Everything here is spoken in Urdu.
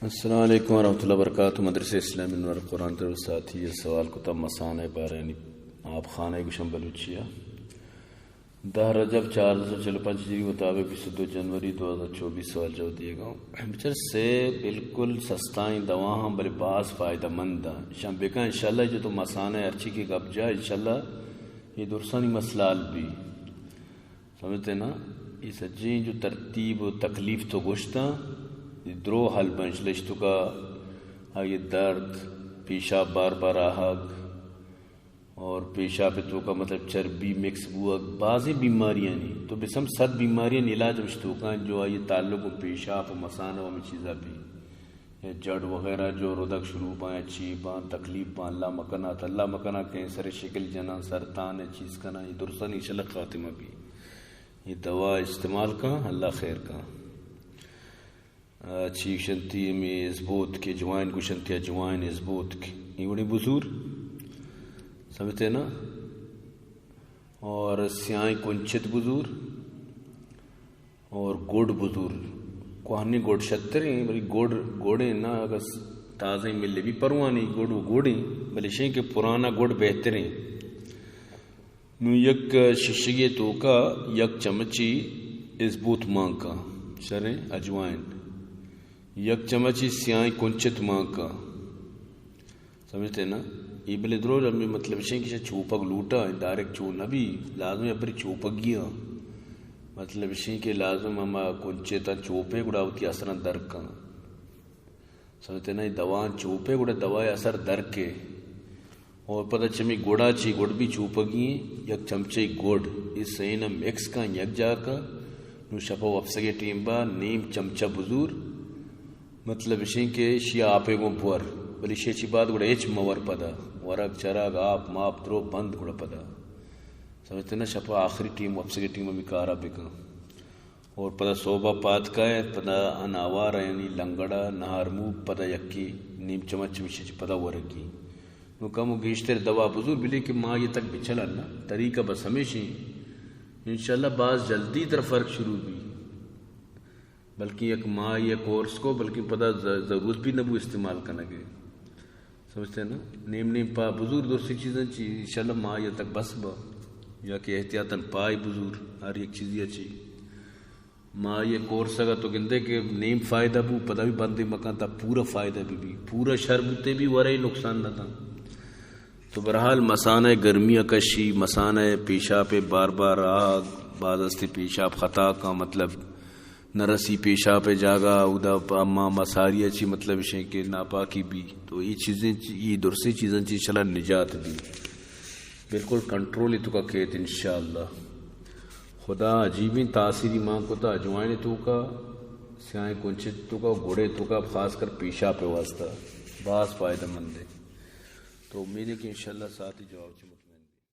السلام علیکم ورحمۃ اللہ وبرکاتہ. مدرسہ اسلامی نور قرآن تر ساتھی یہ سوال کو تم مسانہ بارانی آپ خانہ گشم بلوچیا 10 رجب 1445 ہجری مطابق 22 جنوری 2024 سوال جواب دیے گا. بچر سے بالکل سستائیں دواہاں بل باس فائدہ مند شام بیکا انشاءاللہ جو تو مسانہ ارچی کی گپ جا انشاءاللہ یہ درسانی مسلال بھی سمجھتے نا. یہ سجیں جو ترتیب و تکلیف تو گشتاں درو حل بنش لشتو کا یہ درد پیشاب بار بار آہگ اور پیشاب تو کا مطلب چربی مکس بوا بعضی بیماریاں نہیں تو بسم 7 بیماریاں علاج وشتو کا جو یہ تعلق پیشاب و مسانہ و چیزاں بھی یہ جڑ وغیرہ جو ردک شروع بائیں اچھی بان تکلیف بان اللہ مکنہ کینسر شکل جنا سرطان چیز کا نا یہ درسن انشاءاللہ خاتمہ بھی یہ دوا استعمال کا اللہ خیر کا. چیک شنتی میں ازبوت کے جوائن کو شنتی جوائن ازبوت کے یہ بڑی بزور سمجھتے نا. اور سیائیں کنچت بزور اور گوڑ بزور کوہنی گوڑ شتر ہیں بلی گوڑیں نا اگر تازہ ملے بھی پروانی گوڑیں بلی شیں کہ پرانا گوڑ بہتر ہیں. نو یک ششگی تو کا یک چمچی ازبوت مانگ کا شریں اجوائن یک چمچی سیائیں کنچت ماں کا سمجھتے نا. یہ بلے درو جب میں مطلب شیں کہ چوپک لوٹا ڈائریکٹ چو نبی لازم اپری چوپک گیا مطلب شیں کہ لازم ہما کنچتا چوپے گڑا ہوتی اثر درک کا سمجھتے نا. یہ دوان چوپے گڑا دوائی اثر درک کے اور پتہ چمی گوڑا چی گوڑ بھی چوپگی یک چمچے گوڑ اس سینا مکس کا یک جا کا نو شپا وفسگے ٹیم با نیم چمچہ بزور مطلب شیں کہ شیعہ آپے گو بور بلی شیع چی بات گوڑا ایچ مور پدا ورک چراغ آپ ماپ درو بند گوڑا پدا سمجھتے نا. شپا آخری ٹیم وفسگے ٹیم میں کارا بکا اور پدا صوبہ پات کا ہے پدا اناوار یعنی لنگڑا نہارمو پدا یکی نیم چمچ مشی چی پدا ورگی نو کمو گیشتر دوا بزرگ بلی کہ ماں یہ تک بچلا نا طریقہ بس ہمیشہ انشاءاللہ بعض جلدی تر فرق شروع بھی بلکہ یک ماں یا کورس کو بلکہ پتہ ضرورت بھی نبو استعمال کرنا گے سمجھتے ہیں نا. نیم پا بزرگ دوسری چیزیں چی انشاءاللہ ماں یا تک بس با یا کہ احتیاطاً پائی بزرگ ہر ایک چیزی اچھی ماں یہ کورس اگر تو گندے کہ نیم فائدہ بھی پتہ بھی بندے مکان تھا پورا فائدہ بھی پورا شربتے بھی ورہی نقصان نہ تھا. تو برحال مسانہ گرمی کشی مسانہ پیشاب بار بار آگ بعض استے پیشاب خطا کا مطلب نرسی پیشاب جاگا ادا اما مساری اچھی مطلب شیں کہ ناپاکی بھی تو یہ چیزیں یہ درسی چیزیں چیز چلا نجات بھی بالکل کنٹرول تو کا کہت انشاءاللہ. خدا عجیبی تاثیری ماں کو تا اجوائن تو کا سیائیں کنچت تو کا گھوڑے تو کا خاص کر پیشاب پہ واسطہ بعض فائدہ مند ہے. تو امید ہے کہ انشاءاللہ ساتھ ہی جواب